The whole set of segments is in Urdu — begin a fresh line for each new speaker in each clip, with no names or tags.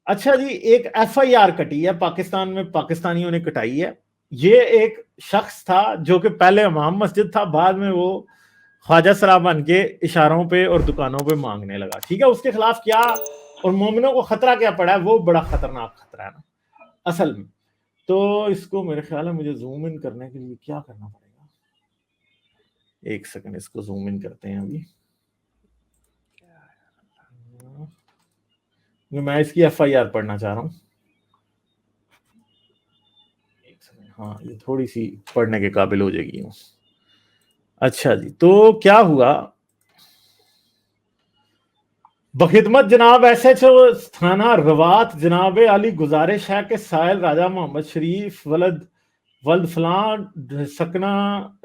اچھا جی، ایک ایف آئی آر کٹی ہے پاکستان میں، پاکستانیوں نے کٹائی ہے. یہ ایک شخص تھا جو کہ پہلے امام مسجد تھا، بعد میں وہ خواجہ سرا بن کے اشاروں پہ اور دکانوں پہ مانگنے لگا. ٹھیک ہے، اس کے خلاف کیا اور مومنوں کو خطرہ کیا پڑا ہے، وہ بڑا خطرناک خطرہ ہے نا اصل میں. تو اس کو میرے خیال ہے مجھے زوم ان کرنے کے لیے کیا کرنا پڑے گا، ایک سیکنڈ اس کو زوم ان کرتے ہیں. ابھی میں اس کی ایف آئی آر پڑھنا چاہ رہا ہوں. ہاں یہ تھوڑی سی پڑھنے کے قابل ہو جائے گی. اچھا جی، تو کیا ہوا، بخدمت جناب ایس ایچ او تھانہ روات جناب علی گزارش ہے کہ سائل راجہ محمد شریف ولد فلاں سکنہ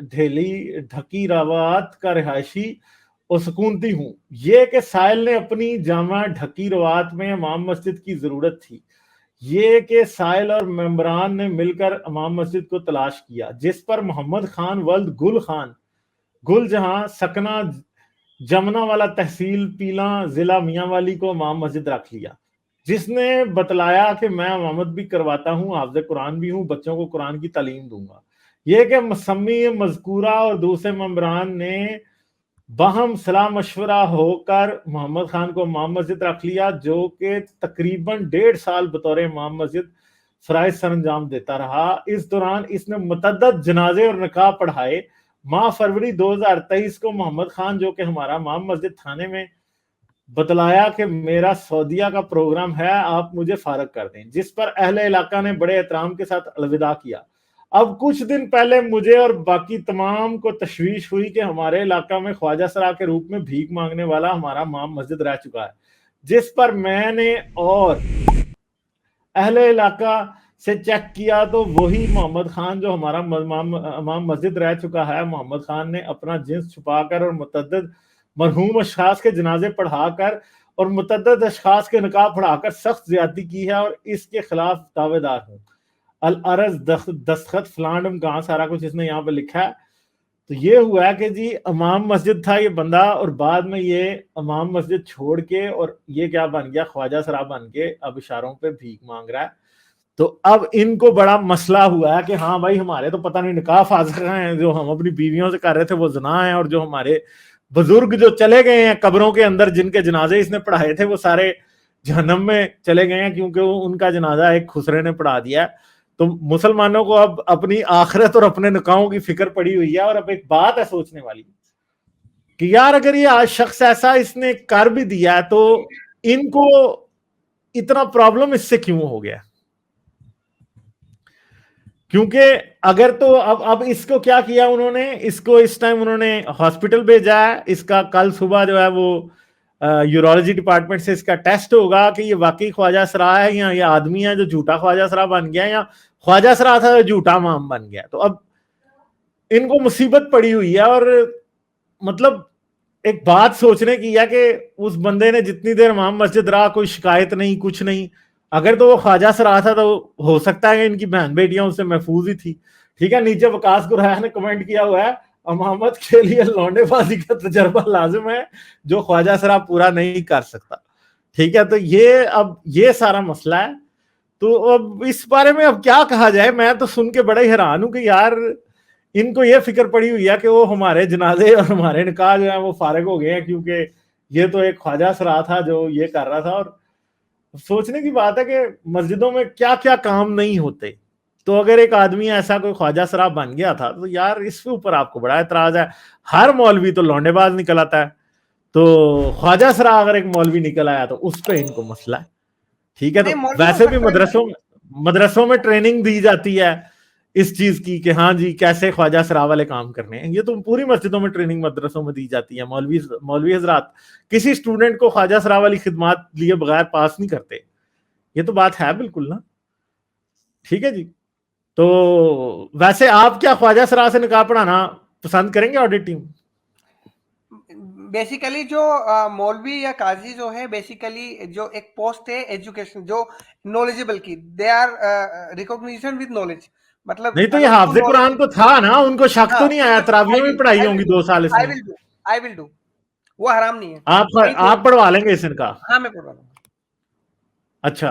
ڈھیلی ڈھکی روات کا رہائشی اور سکونتی ہوں. یہ کہ سائل نے اپنی جامع ڈھکی روات میں امام مسجد کی ضرورت تھی. یہ کہ سائل اور ممبران نے مل کر امام مسجد کو تلاش کیا، جس پر محمد خان ولد گل خان گل جہاں سکنہ جمنا والا تحصیل پیلاں ضلع میاں والی کو امام مسجد رکھ لیا، جس نے بتلایا کہ میں امامت بھی کرواتا ہوں، حافظ قرآن بھی ہوں، بچوں کو قرآن کی تعلیم دوں گا. یہ کہ مسمی مذکورہ اور دوسرے ممبران نے باہم صلاح مشورہ ہو کر محمد خان کو امام مسجد رکھ لیا، جو کہ تقریباً 1.5 سال بطور امام مسجد فرائض سر انجام دیتا رہا. اس دوران اس نے متعدد جنازے اور نکاح پڑھائے. ماہ فروری 2023 کو محمد خان جو کہ ہمارا امام مسجد تھانے میں بتلایا کہ میرا سعودیہ کا پروگرام ہے، آپ مجھے فارغ کر دیں، جس پر اہل علاقہ نے بڑے احترام کے ساتھ الوداع کیا. اب کچھ دن پہلے مجھے اور باقی تمام کو تشویش ہوئی کہ ہمارے علاقہ میں خواجہ سرا کے روپ میں بھیک مانگنے والا ہمارا امام مسجد رہ چکا ہے، جس پر میں نے اور اہل علاقہ سے چیک کیا تو وہی محمد خان جو ہمارا امام مسجد رہ چکا ہے. محمد خان نے اپنا جنس چھپا کر اور متعدد مرحوم اشخاص کے جنازے پڑھا کر اور متعدد اشخاص کے نکاح پڑھا کر سخت زیادتی کی ہے، اور اس کے خلاف دعوے دار ہوں. العرض دستخط فلانڈم کہاں سارا کچھ اس نے یہاں پہ لکھا ہے. تو یہ ہوا ہے کہ جی امام مسجد تھا یہ بندہ، اور بعد میں یہ امام مسجد چھوڑ کے اور یہ کیا بن گیا، خواجہ سرا بن کے اب اشاروں پہ بھیک مانگ رہا ہے. تو اب ان کو بڑا مسئلہ ہوا ہے کہ ہاں بھائی ہمارے تو پتہ نہیں نکاح فاسق ہیں، جو ہم اپنی بیویوں سے کر رہے تھے وہ زنا ہیں، اور جو ہمارے بزرگ جو چلے گئے ہیں قبروں کے اندر جن کے جنازے اس نے پڑھائے تھے وہ سارے جہنم میں چلے گئے ہیں، کیونکہ ان کا جنازہ ایک خسرے نے پڑھا دیا. تو مسلمانوں کو اب اپنی آخرت اور اپنے نکاحوں کی فکر پڑی ہوئی ہے. اور اب ایک بات ہے سوچنے والی کہ یار اگر یہ شخص ایسا اس نے کر بھی دیا ہے تو ان کو اتنا پرابلم اس سے کیوں ہو گیا؟ کیونکہ اگر تو اب اس کو کیا کیا انہوں نے، اس کو اس ٹائم انہوں نے ہاسپٹل بھیجا ہے. اس کا کل صبح جو ہے وہ یورولوجی ڈپارٹمنٹ سے اس کا ٹیسٹ ہوگا کہ یہ واقعی خواجہ سرا ہے یا یہ آدمی ہے جو جھوٹا خواجہ سرا بن گیا، یا خواجہ سرا تھا جو جھوٹا امام بن گیا. تو اب ان کو مصیبت پڑی ہوئی ہے. اور مطلب ایک بات سوچنے کی ہے کہ اس بندے نے جتنی دیر امام مسجد رہا کوئی شکایت نہیں، کچھ نہیں. اگر تو وہ خواجہ سرا تھا تو ہو سکتا ہے کہ ان کی بہن بیٹیاں اس سے محفوظ ہی تھی. ٹھیک ہے، نیچے وکاس گرایا نے کمنٹ کیا ہوا ہے امامت کے لیے لونڈے بازی کا تجربہ لازم ہے جو خواجہ سرا پورا نہیں کر سکتا. ٹھیک ہے، تو یہ اب یہ سارا مسئلہ ہے. تو اب اس بارے میں اب کیا کہا جائے، میں تو سن کے بڑا ہی حیران ہوں کہ یار ان کو یہ فکر پڑی ہوئی ہے کہ وہ ہمارے جنازے اور ہمارے نکاح جو ہیں وہ فارغ ہو گئے ہیں، کیونکہ یہ تو ایک خواجہ سرا تھا جو یہ کر رہا تھا. اور سوچنے کی بات ہے کہ مسجدوں میں کیا کیا کام نہیں ہوتے. تو اگر ایک آدمی ایسا کوئی خواجہ سرا بن گیا تھا تو یار اس کے اوپر آپ کو بڑا اعتراض ہے. ہر مولوی تو لونڈے باز نکل آتا ہے، تو خواجہ سرا اگر ایک مولوی نکل آیا تو اس پہ ان کو مسئلہ ہے. ٹھیک ہے، تو ویسے بھی مدرسوں میں ٹریننگ دی جاتی ہے اس چیز کی کہ ہاں جی کیسے خواجہ سرا والے کام کرنے ہیں. یہ تو پوری مسجدوں میں ٹریننگ مدرسوں میں دی جاتی ہے. مولوی حضرات کسی اسٹوڈنٹ کو خواجہ سرا والی خدمات لیے بغیر پاس نہیں کرتے. یہ تو بات ہے بالکل نا. ٹھیک ہے جی، تو ویسے آپ کیا خواجہ سرا سے نکاح پڑھانا پسند کریں گے آڈٹ ٹیم؟
بیسیکلی جو مولوی یا قاضی جو ہے بیسیکلی جو ایک پوسٹ ہے ایجوکیشن جو نالجبل کی، they are recognition with knowledge. مطلب
نہیں تو یہ حافظ قرآن تو تھا نا، ان کو شک تو نہیں آیا؟ تراویح میں پڑھائی ہوں گی 2 سال اس میں.
I will do. وہ حرام نہیں ہے.
آپ پڑھوا لیں گے اس ان کا؟
ہاں میں پڑھوا لوں گا.
اچھا